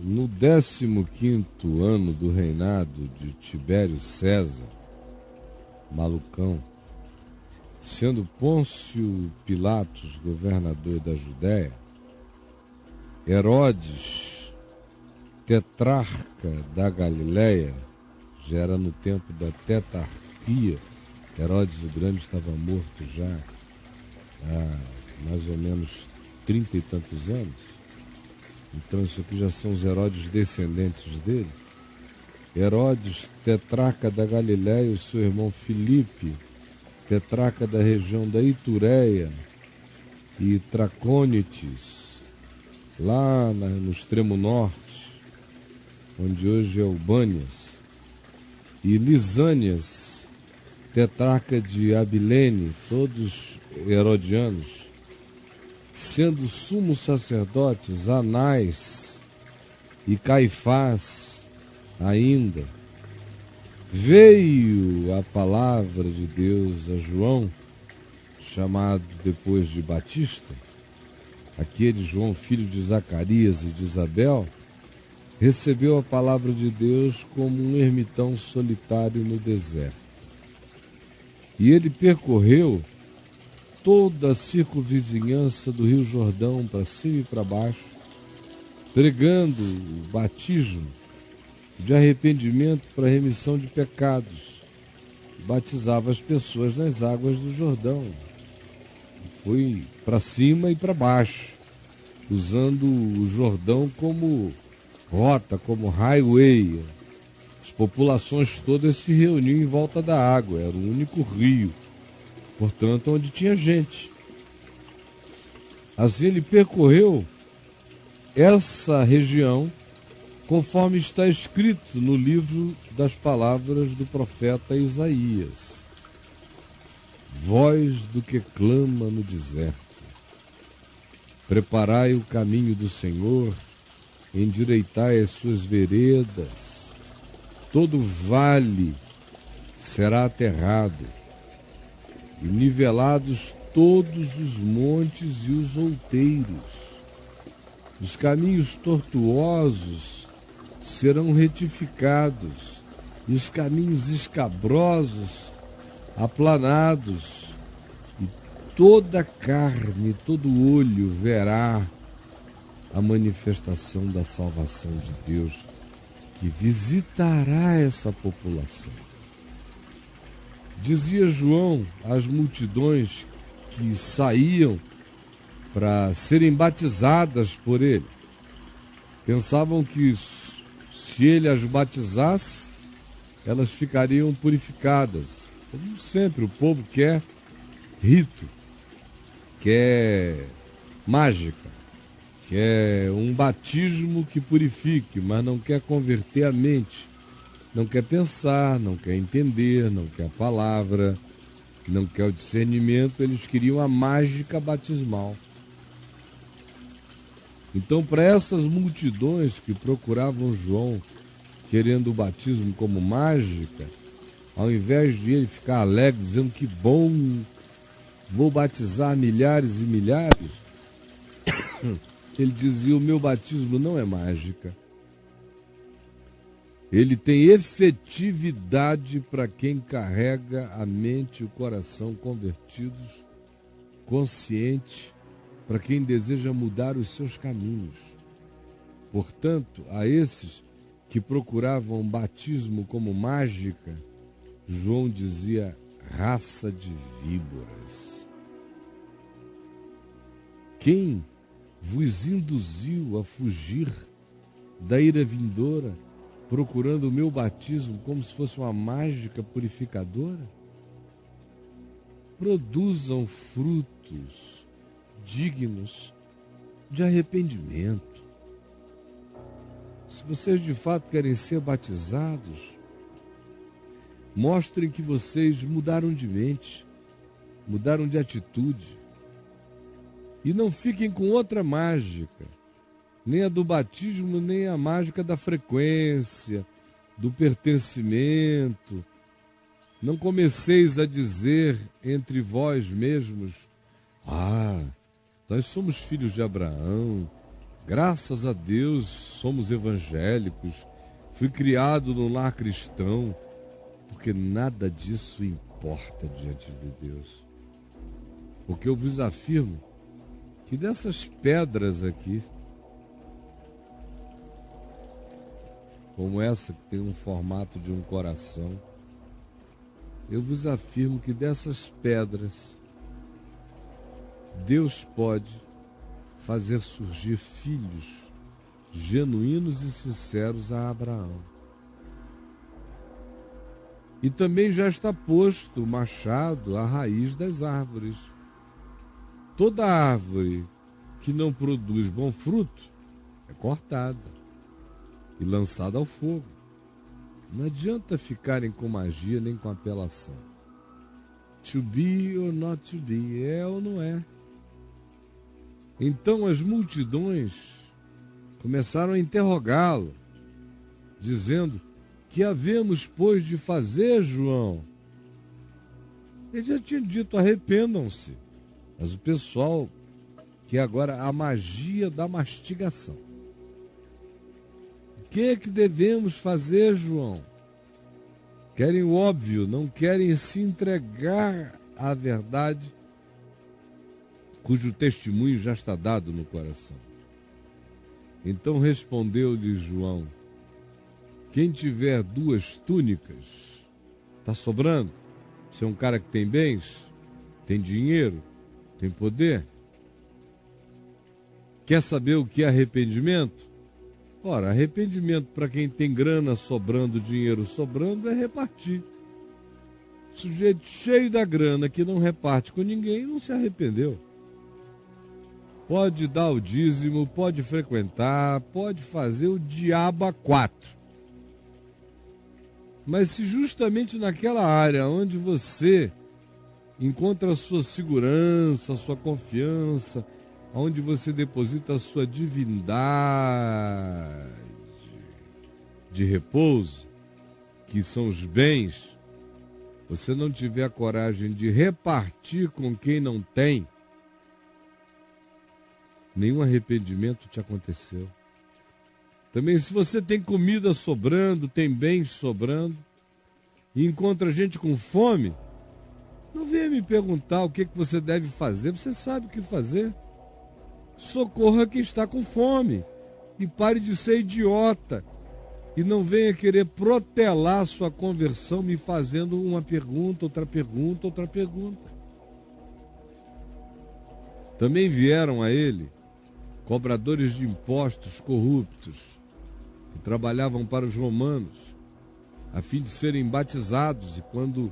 No 15º ano do reinado de Tibério César, malucão, sendo Pôncio Pilatos governador da Judéia, Herodes, tetrarca da Galileia, já era no tempo da tetrarquia, Herodes o Grande estava morto já há mais ou menos 30 e tantos anos. Então isso aqui já são os Herodes descendentes dele. Herodes, tetrarca da Galileia, o seu irmão Filipe, tetrarca da região da Itureia e Tracônites, lá no extremo norte, onde hoje é Albânias, e Lisânias, tetrarca de Abilene, todos herodianos, sendo sumos sacerdotes Anás e Caifás ainda, veio a palavra de Deus a João, chamado depois de Batista, aquele João, filho de Zacarias e de Isabel, recebeu a palavra de Deus como um ermitão solitário no deserto. E ele percorreu toda a circunvizinhança do Rio Jordão, para cima e para baixo, pregando o batismo de arrependimento para remissão de pecados. Batizava as pessoas nas águas do Jordão. Foi para cima e para baixo, usando o Jordão como rota, como highway. As populações todas se reuniam em volta da água, era o único rio, portanto, onde tinha gente. Assim ele percorreu essa região, conforme está escrito no livro das palavras do profeta Isaías. Voz do que clama no deserto. Preparai o caminho do Senhor, endireitai as suas veredas. Todo vale será aterrado, e nivelados todos os montes e os outeiros. Os caminhos tortuosos serão retificados, e os caminhos escabrosos aplanados, e toda carne, todo olho verá a manifestação da salvação de Deus, que visitará essa população. Dizia João às multidões que saíam para serem batizadas por ele. Pensavam que se ele as batizasse, elas ficariam purificadas. Como sempre, o povo quer rito, quer mágica, quer um batismo que purifique, mas não quer converter a mente, não quer pensar, não quer entender, não quer a palavra, não quer o discernimento. Eles queriam a mágica batismal. Então, para essas multidões que procuravam João querendo o batismo como mágica, ao invés de ele ficar alegre, dizendo que bom, vou batizar milhares e milhares, ele dizia: o meu batismo não é mágica. Ele tem efetividade para quem carrega a mente e o coração convertidos, consciente, para quem deseja mudar os seus caminhos. Portanto, a esses que procuravam batismo como mágica, João dizia: raça de víboras. Quem vos induziu a fugir da ira vindoura, procurando o meu batismo como se fosse uma mágica purificadora? Produzam frutos dignos de arrependimento. Se vocês de fato querem ser batizados, mostrem que vocês mudaram de mente, mudaram de atitude. E não fiquem com outra mágica, nem a do batismo, nem a mágica da frequência, do pertencimento. Não comeceis a dizer entre vós mesmos: nós somos filhos de Abraão, Graças a Deus somos evangélicos, fui criado no lar cristão, porque nada disso importa diante de Deus. Porque eu vos afirmo que dessas pedras aqui, como essa que tem um formato de um coração, eu vos afirmo que dessas pedras, Deus pode fazer surgir filhos genuínos e sinceros a Abraão. E também já está posto o machado à raiz das árvores. Toda árvore que não produz bom fruto é cortada e lançada ao fogo. Não adianta ficarem com magia nem com apelação. To be or not to be, é ou não é? Então as multidões começaram a interrogá-lo, dizendo: que havemos, pois, de fazer, João? Ele já tinha dito: arrependam-se. Mas o pessoal quer agora a magia da mastigação. O que é que devemos fazer, João? Querem o óbvio, não querem se entregar à verdade, cujo testemunho já está dado no coração. Então respondeu-lhe João: quem tiver 2 túnicas, está sobrando? Você é um cara que tem bens, tem dinheiro, tem poder? Quer saber o que é arrependimento? Ora, arrependimento para quem tem grana sobrando, dinheiro sobrando, é repartir. Sujeito cheio da grana que não reparte com ninguém, não se arrependeu. Pode dar o dízimo, pode frequentar, pode fazer o diabo a 4. Mas se justamente naquela área onde você encontra a sua segurança, a sua confiança, onde você deposita a sua divindade de repouso, que são os bens, você não tiver a coragem de repartir com quem não tem, nenhum arrependimento te aconteceu. Também, se você tem comida sobrando, tem bens sobrando, e encontra gente com fome, não venha me perguntar o que você deve fazer, você sabe o que fazer. Socorra quem está com fome, e pare de ser idiota, e não venha querer protelar sua conversão me fazendo uma pergunta, outra pergunta, outra pergunta. Também vieram a ele cobradores de impostos corruptos, que trabalhavam para os romanos, a fim de serem batizados, e quando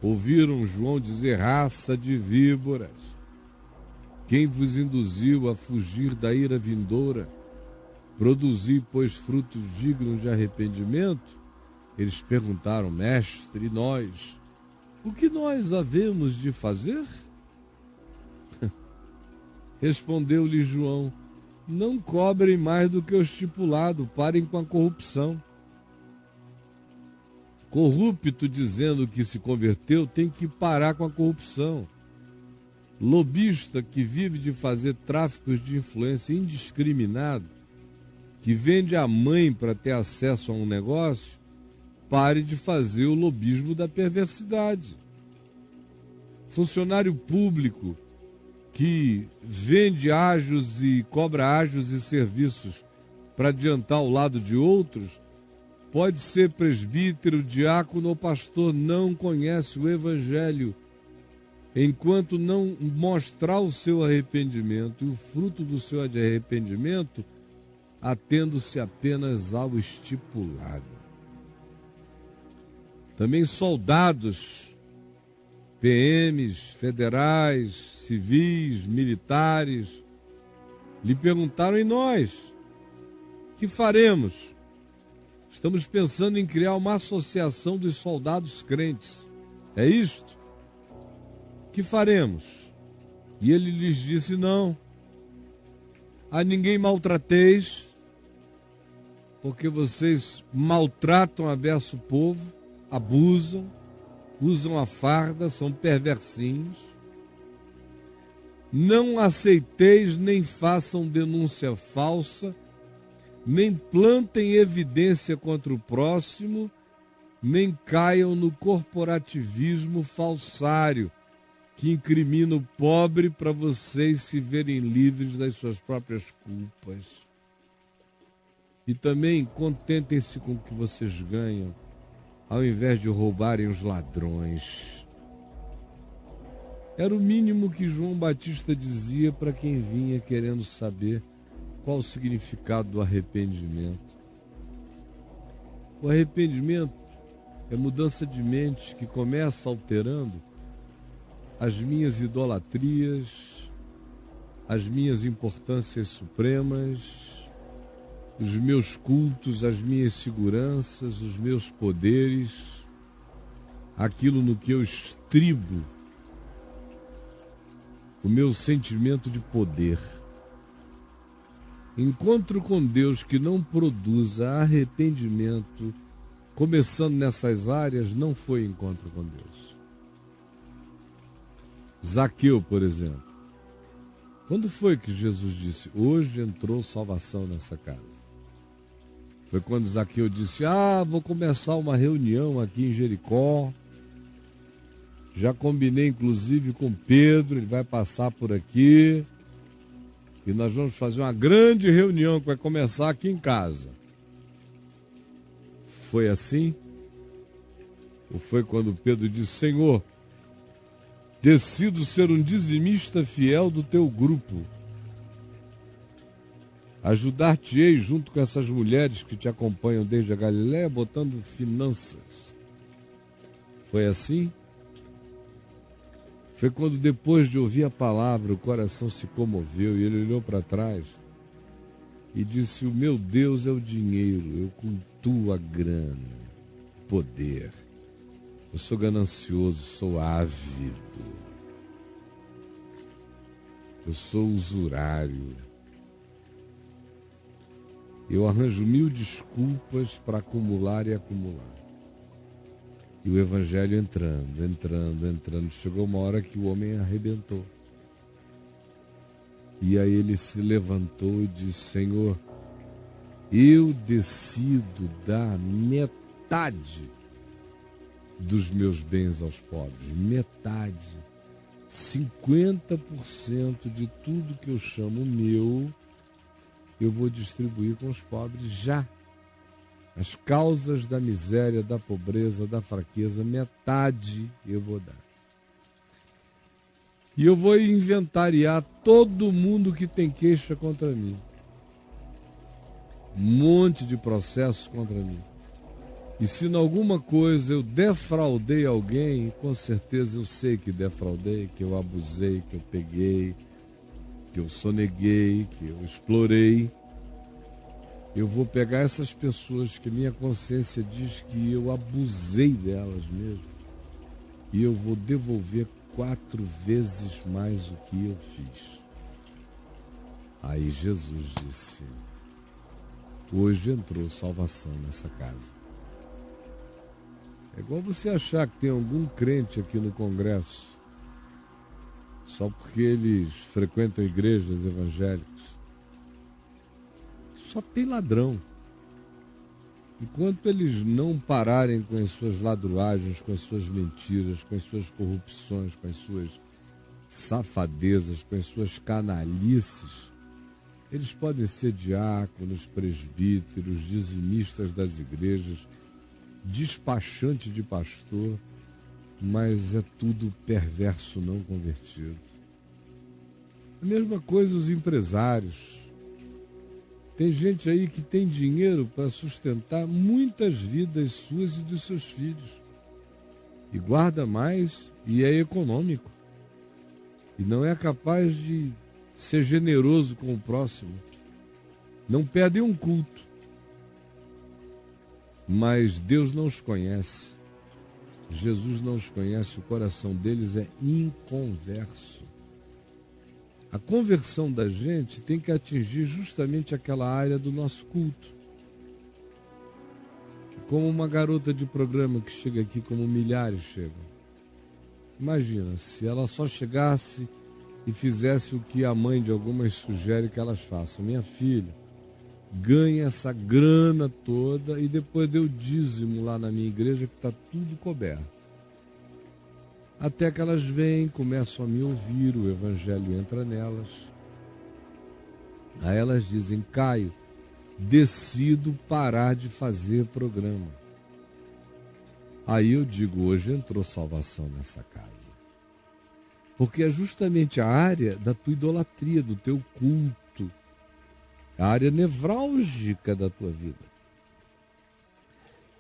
ouviram João dizer: raça de víboras, quem vos induziu a fugir da ira vindoura? Produzi, pois, frutos dignos de arrependimento? Eles perguntaram: mestre, e nós? O que nós havemos de fazer? Respondeu-lhe João: não cobrem mais do que o estipulado, parem com a corrupção. Corrupto, dizendo que se converteu, tem que parar com a corrupção. Lobista que vive de fazer tráficos de influência indiscriminado, que vende a mãe para ter acesso a um negócio, pare de fazer o lobismo da perversidade. Funcionário público que vende ágios e cobra ágios e serviços para adiantar o lado de outros, pode ser presbítero, diácono ou pastor, não conhece o Evangelho, enquanto não mostrar o seu arrependimento e o fruto do seu arrependimento, atendo-se apenas ao estipulado. Também soldados, PMs, federais, civis, militares, lhe perguntaram: e nós? Que faremos? Estamos pensando em criar uma associação dos soldados crentes. É isto? Que faremos? E ele lhes disse: não, a ninguém maltrateis, porque vocês maltratam a beça o povo, abusam, usam a farda, são perversinhos. Não aceiteis nem façam denúncia falsa, nem plantem evidência contra o próximo, nem caiam no corporativismo falsário, que incrimina o pobre para vocês se verem livres das suas próprias culpas. E também contentem-se com o que vocês ganham, ao invés de roubarem os ladrões. Era o mínimo que João Batista dizia para quem vinha querendo saber qual o significado do arrependimento. O arrependimento é mudança de mente que começa alterando as minhas idolatrias, as minhas importâncias supremas, os meus cultos, as minhas seguranças, os meus poderes, aquilo no que eu estribo o meu sentimento de poder. Encontro com Deus que não produza arrependimento, começando nessas áreas, não foi encontro com Deus. Zaqueu, por exemplo. Quando foi que Jesus disse, hoje entrou salvação nessa casa? Foi quando Zaqueu disse, vou começar uma reunião aqui em Jericó. Já combinei, inclusive, com Pedro, ele vai passar por aqui. E nós vamos fazer uma grande reunião que vai começar aqui em casa. Foi assim? Ou foi quando Pedro disse, Senhor, decido ser um dizimista fiel do teu grupo. Ajudar-te-ei junto com essas mulheres que te acompanham desde a Galiléia, botando finanças. Foi assim? Foi quando, depois de ouvir a palavra, o coração se comoveu e ele olhou para trás e disse, o meu Deus é o dinheiro, eu cultuo a grana, poder. Eu sou ganancioso, sou ávido. Eu sou usurário. Eu arranjo 1000 desculpas para acumular e acumular. E o evangelho entrando. Chegou uma hora que o homem arrebentou. E aí ele se levantou e disse, Senhor, eu decido dar metade dos meus bens aos pobres. Metade. 50% de tudo que eu chamo meu, eu vou distribuir com os pobres já. As causas da miséria, da pobreza, da fraqueza, metade eu vou dar. E eu vou inventariar todo mundo que tem queixa contra mim. Um monte de processos contra mim. E se em alguma coisa eu defraudei alguém, com certeza eu sei que defraudei, que eu abusei, que eu peguei, que eu soneguei, que eu explorei. Eu vou pegar essas pessoas que minha consciência diz que eu abusei delas mesmo. E eu vou devolver 4 vezes mais o que eu fiz. Aí Jesus disse, hoje entrou salvação nessa casa. É igual você achar que tem algum crente aqui no Congresso, só porque eles frequentam igrejas evangélicas. Só tem ladrão. Enquanto eles não pararem com as suas ladruagens, com as suas mentiras, com as suas corrupções, com as suas safadezas, com as suas canalices, eles podem ser diáconos, presbíteros, dizimistas das igrejas, despachante de pastor, mas é tudo perverso não convertido. A mesma coisa os empresários. Tem gente aí que tem dinheiro para sustentar muitas vidas suas e dos seus filhos. E guarda mais e é econômico. E não é capaz de ser generoso com o próximo. Não perde um culto. Mas Deus não os conhece. Jesus não os conhece, o coração deles é inconverso. A conversão da gente tem que atingir justamente aquela área do nosso culto. Como uma garota de programa que chega aqui, como milhares chegam. Imagina, se ela só chegasse e fizesse o que a mãe de algumas sugere que elas façam. Minha filha, ganhe essa grana toda e depois dê o dízimo lá na minha igreja que está tudo coberto. Até que elas vêm, começam a me ouvir, o evangelho entra nelas. Aí elas dizem: Caio, decido parar de fazer programa. Aí eu digo: hoje entrou salvação nessa casa. Porque é justamente a área da tua idolatria, do teu culto, a área nevrálgica da tua vida.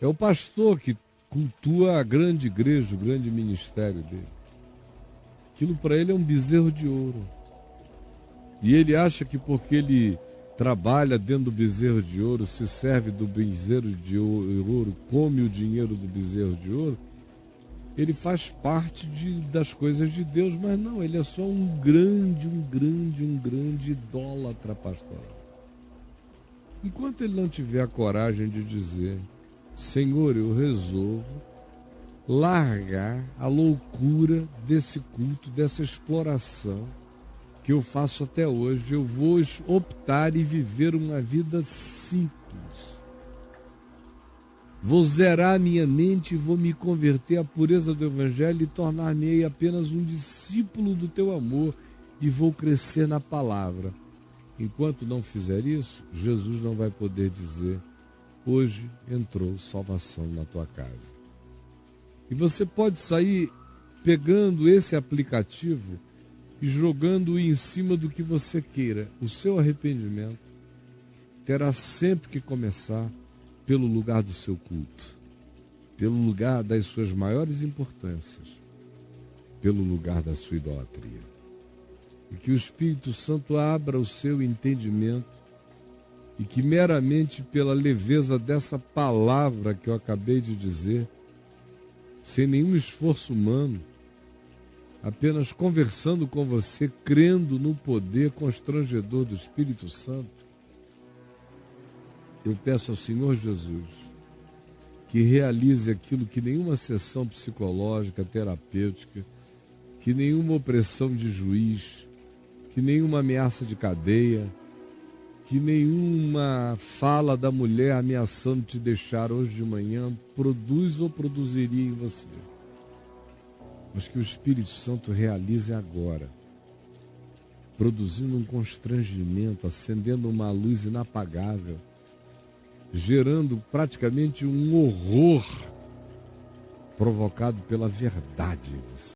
É o pastor que cultua a grande igreja, o grande ministério dele. Aquilo para ele é um bezerro de ouro. E ele acha que porque ele trabalha dentro do bezerro de ouro, se serve do bezerro de ouro, come o dinheiro do bezerro de ouro, ele faz parte das coisas de Deus, mas não, ele é só um grande idólatra pastoral. Enquanto ele não tiver a coragem de dizer: Senhor, eu resolvo largar a loucura desse culto, dessa exploração que eu faço até hoje, eu vou optar e viver uma vida simples. Vou zerar minha mente e vou me converter à pureza do Evangelho e tornar-me apenas um discípulo do teu amor e vou crescer na palavra. Enquanto não fizer isso, Jesus não vai poder dizer: hoje entrou salvação na tua casa. E você pode sair pegando esse aplicativo e jogando-o em cima do que você queira. O seu arrependimento terá sempre que começar pelo lugar do seu culto, pelo lugar das suas maiores importâncias, pelo lugar da sua idolatria. E que o Espírito Santo abra o seu entendimento e que meramente pela leveza dessa palavra que eu acabei de dizer, sem nenhum esforço humano, apenas conversando com você, crendo no poder constrangedor do Espírito Santo, eu peço ao Senhor Jesus que realize aquilo que nenhuma sessão psicológica, terapêutica, que nenhuma opressão de juiz, que nenhuma ameaça de cadeia, que nenhuma fala da mulher ameaçando te deixar hoje de manhã produz ou produziria em você. Mas que o Espírito Santo realize agora, produzindo um constrangimento, acendendo uma luz inapagável, gerando praticamente um horror provocado pela verdade em você.